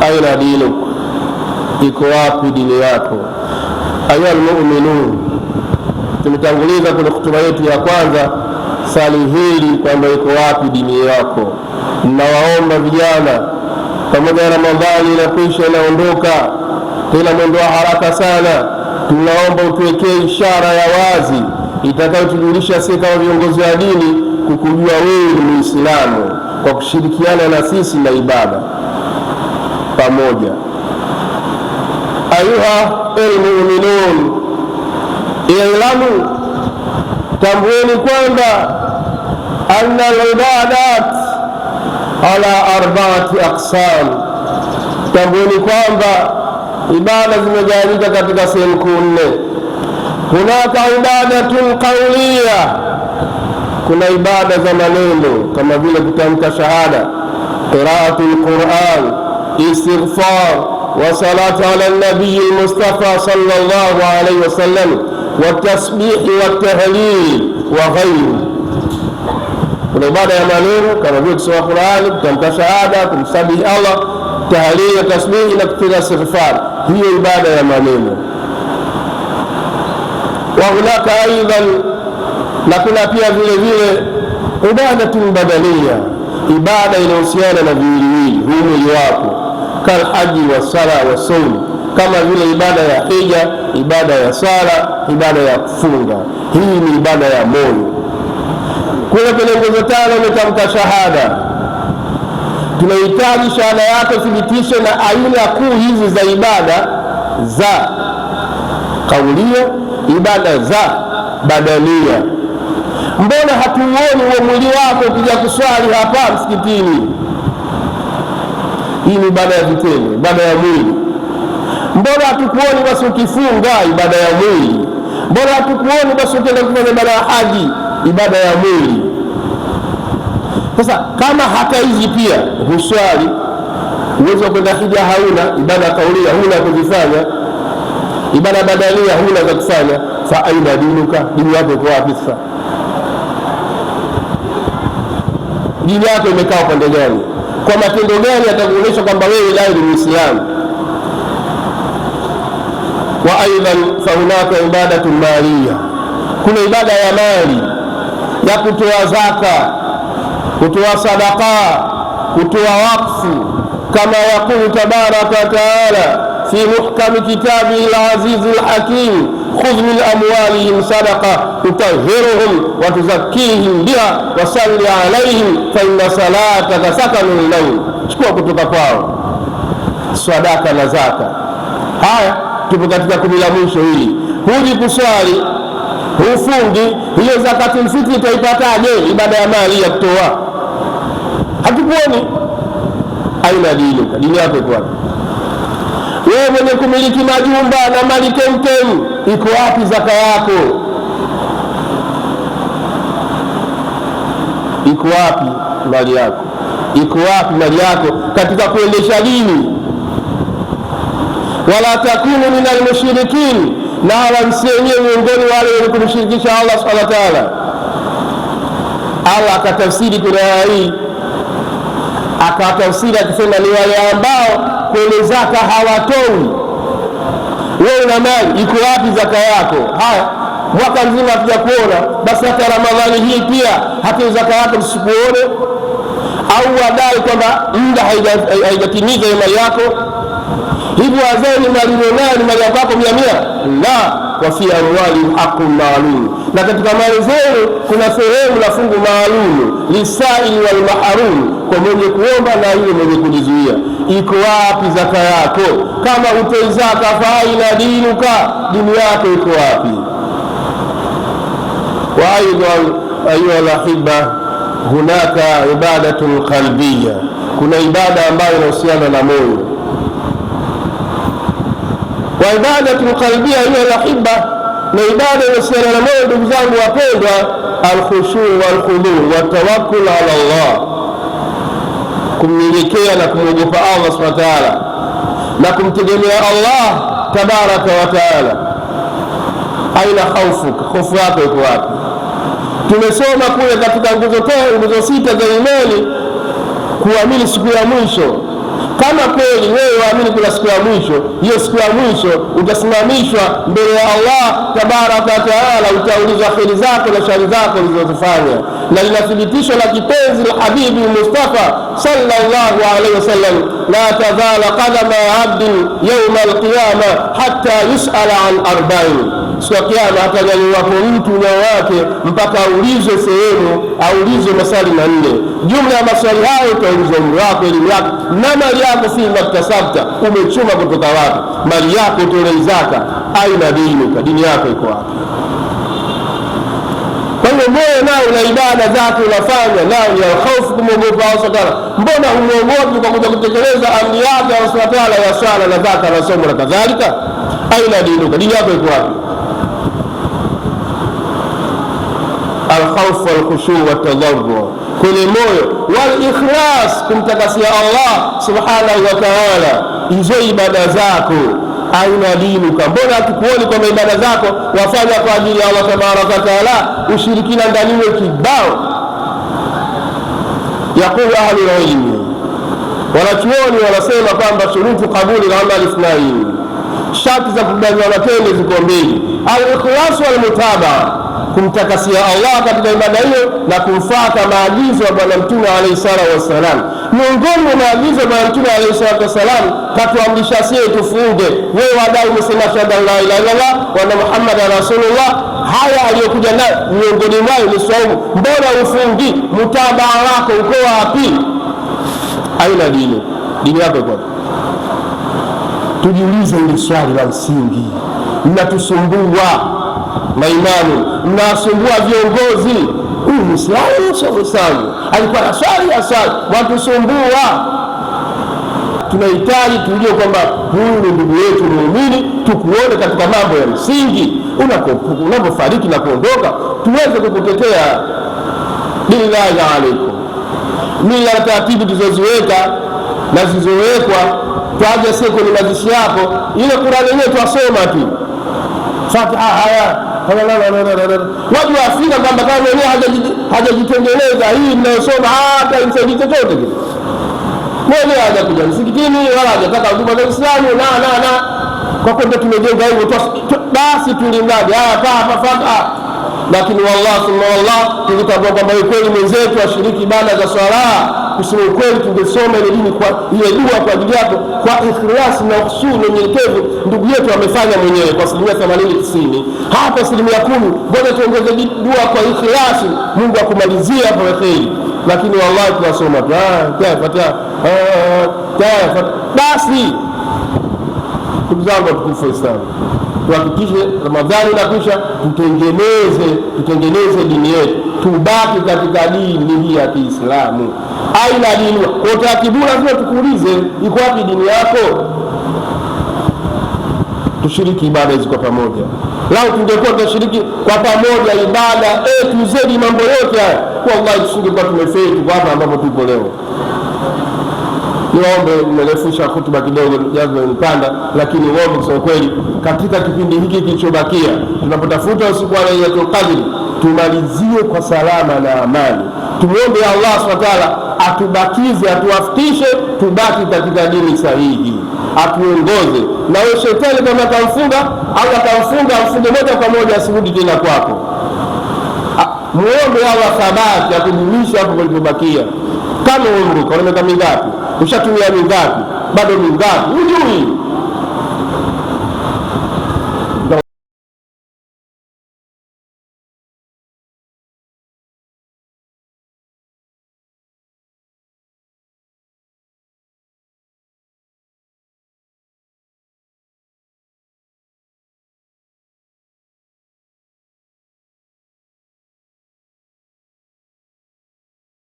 aina dinuk, iko wapi dini yako? Ayuha almu'minun, tumetanguliza kwenye hutuba yetu ya kwanza swali hili kwamba iko wapi dini yako. Ninawaomba vijana, pamoja na Ramadhani inakwisha inaondoka, tena mwendo wa haraka sana, tunaomba utuwekee ishara ya wazi itakayotujulisha sisi kama viongozi wa dini kukujua wewe ni Muislamu, kwa kushirikiana na sisi na ibada pamoja. Ayuha almu'minun, i'lamu, tambueni kwamba anna al-ibadat ala arba'ati aqsam, tambueni kwamba ibada zimegawanyika katika sehemu kuu nne. Hunaka ibadatun qawliya, kuna ibada za maneno kama vile kutamka shahada, qiraatul Qur'an, istighfar wa salatu ala nabii Mustafa sallallahu alayhi wasallam, wa tasbih wa tahlil wa ghayru. Kuna ibada ya maneno kama vile kusoma Qur'an, kutamka shahada, kumsabihi Allah, tahlil, tasbih na kupiga istighfar. Hiyo ibada ya maneno. Wa hunaka aidan, na kuna pia vile vile ibadatun badaniya, ibada inahusiana na viwiliwili, huu mwili wako, kal haji wa sala wa saum, kama vile ibada ya hija, ibada ya sala, ibada ya kufunga. Hii ni ibada ya moyo. Kule kwenye nguzo tano umetamka shahada, tunahitaji shahada yako thibitishe na aina kuu hizi za ibada za kaulia, ibada za badania. Mbona hatuoni huo mwili wako ukija kuswali hapa msikitini? Hii ni ibada ya vitendo, ibada ya mwili. Mbona hatukuoni basi ukifunga, ibada ya mwili? Mbona hatukuoni basi ukienda kufanya ibada ya haji, ibada ya mwili? Sasa kama hata hizi pia huswali, uwezo wa kwenda hija hauna, ibada kaulia huna kuzifanya, ibada badania huna za kufanya, fa aina dinuka, dini yako iko wapi? Sasa dini yako imekaa upande gani? Kwa matendo gani atakuonyesha kwamba wewe lai ni Muislamu? Wa aidan fa hunaka ibadatu maliya, kuna ibada ya mali, ya kutoa zaka, kutoa sadaka, kutoa wakfu, kama yakulu tabaraka wa taala fi muhkami kitabihi al-aziz al-hakim, khudh min amwalihim sadaqa tutahhiruhum wa tuzakkihim biha wa salli alayhim fa inna salataka sakanun lahum. Chukua kutoka kwao sadaka na zaka. Haya, tupo katika kundi la mwisho hili. Huji kuswali, hufungi, hiyo zakatul fitri utaipataje? Ibada ya mali ya kutoa hatukuoni. Aina dini, dini yako iko wapi? Wewe mwenye kumiliki majumba na mali kemkem, iko wapi zaka yako? Iko wapi mali yako? Iko wapi mali yako katika kuendesha dini? Wala takunu minal mushrikin, na wamsienye miongoni wale wenye kumshirikisha Allah subhanahu wa ta'ala. Allah akatafsiri kuna hii, akatafsiri akisema ni wale ambao kwenye zaka hawatoi. Wewe una mali, iko wapi zaka yako? Haya, mwaka mzima hatuja kuona, basi hata Ramadhani hii pia hata zaka yako tusikuone? Au wadai kwamba muda haijatimiza mali yako? Hivyo wazeni mali ni mali yako 100? La, wa fi amwali haqqun ma'lum, na katika mali zenu kuna sehemu la fungu maalum, lisaili wal mahrum, kwa mwenye kuomba na yule mwenye kujizuia. Iko wapi zaka yako? Kama utoi zaka, fa aina dinuka, dini yako iko wapi? Wa aidan ayuha alahibba, hunaka ibadatun qalbiyya, kuna ibada ambayo inahusiana na moyo. Wa ibadatul qalbiyya ayuha alahibba, na ibada inahusiana na moyo. Ndugu zangu wapendwa, alkhushu wal khudu wa tawakkul ala Allah, kumnyenyekea na kumwogopa Allah subhanahu wa ta'ala na kumtegemea Allah tabaraka wa ta'ala. Aina khaufuka, hofu yako iko wapi? Tumesoma kule katika nguzo 6 za imani, kuamini siku ya mwisho, Kama kweli wewe waamini kuna siku ya mwisho, hiyo siku ya mwisho utasimamishwa mbele ya Allah tabaraka wa taala, utaulizwa kheri zako na shari zako ulizozifanya. Na linathibitishwa la kipenzi la habibi Mustafa sallallahu alaihi wasallam, la tazala qadama abdin yawma alqiyama hatta yusala an arba'in, siku ya kiyama atanyanyuwapo mtu nyao wake mpaka aulizwe sehemu, aulizwe maswali manne. Jumla ya maswali hayo utaulizwa umri wako, elimu yako na mali yako, fi maktasabta, umechuma kutoka wapi? Mali yako utolei zaka, aina dinuka, dini yako iko wapi? Kwa hiyo moyo nao na ibada zake unafanya nao ya hofu, kumwogopa Allah subhanahu wa ta'ala. Mbona humwogopi kwa kuja kutekeleza amri yake Allah subhanahu wa ta'ala ya swala na zaka na somo na kadhalika? Aina dinuka, dini yako iko wapi? Alkhawf walkhushu watadharru, kwenye moyo, wal ikhlas, kumtakasia Allah subhanahu wa ta'ala hizo ibada zako. Aina dinuka, mbona hatukuoni kwamba ibada zako wafanya kwa ajili ya Allah tabaraka wa taala, ushirikina ndani yake kibao? Yaqulu ahlul ilmi, wanachuoni wanasema kwamba shurutu qabuli al-amal ithnain, sharti za kukubaliwa matendo ziko mbili: al-ikhlas wal mutabaa, kumtakasia Allah katika ibada hiyo na kumfuata maagizo ya Bwana Mtume alayhi salatu wasalam. Miongoni mwa maagizo ya Bwana Mtume alayhi salatu wasalam, katuamrisha sisi tufunge. Wewe wadai umesema shahada la ilaha illallah wa anna Muhammadan rasulullah, haya aliyokuja nayo miongoni mwao ni saumu. Mbona ufungi? Mutabaa wako uko wapi? Aina dini yako iko wapi? Tujiulize hili swali la msingi. Mnatusumbua maimamu, mnasumbua viongozi. Huyu Muislamu sio Muislamu, alikuwa na swali watusumbua. Tunahitaji tujue kwamba huyu ni ndugu yetu muumini, tukuone katika mambo ya msingi. Unapofariki na kuondoka, tuweze kukutetea. Billahi alaikum, mila na taratibu tulizoziweka na zilizowekwa, twaje siku kwenye mazishi yako, ile Qur'ani yenyewe twasoma tu Fatiha, haya wajua Afrika kwamba kama mwenyewe hajajitengeneza hii mnayosoma hata imsaidii chochote kile. Mwenyewe hajakuja msikitini wala hajataka huduma za Uislamu na kwa kwamba tumejenga hivyo basi tulimradi hapa Fatiha. Lakini wallahi subhanallah, tulitambua kwamba kweli mwenzetu ashiriki ibada za swala, kusema kweli tungesoma ile dini kwa ile dua kwa ajili yako kwa ikhlas na khushu na unyenyekevu. Ndugu yetu amefanya mwenyewe kwa 80-90, hata 10%. Ngoja tuongeze dua kwa ikhlas, Mungu akumalizie hapo kheri. Lakini wallahi tunasoma tu Fatiha basi. Ndugu zangu tukufu Islam, tuhakikishe Ramadhani inakwisha, tutengeneze dini yetu, tubaki katika dini hii ya Kiislamu. Aina dini kwa utaratibu, lazima tukuulize iko wapi dini yako? Tushiriki ibada hizo kwa pamoja. Lao tungekuwa tunashiriki kwa pamoja ibada tuzedi mambo yote haya, wallahi tusingekuwa tumefeli kwa hapa ambapo tupo leo. Niombe nimerefusha hutuba kidogo, jazo nipanda, lakini niombe kusema kweli, katika kipindi hiki kilichobakia, tunapotafuta usiku wa Lailatul Qadr, tumalizie kwa salama na amani. Tumuombe Allah Subhanahu wa ta'ala atubakize, atuwafikishe tubaki katika dini sahihi, atuongoze. Na wewe shetani kama atamfunga au atamfunga, afunge moja kwa moja, asirudi tena kwako. Muombe Allah thabati akudumisha hapo palipobakia. Kama umri kwa miaka mingapi? Ushatumia mingapi? Bado mingapi? Hujui.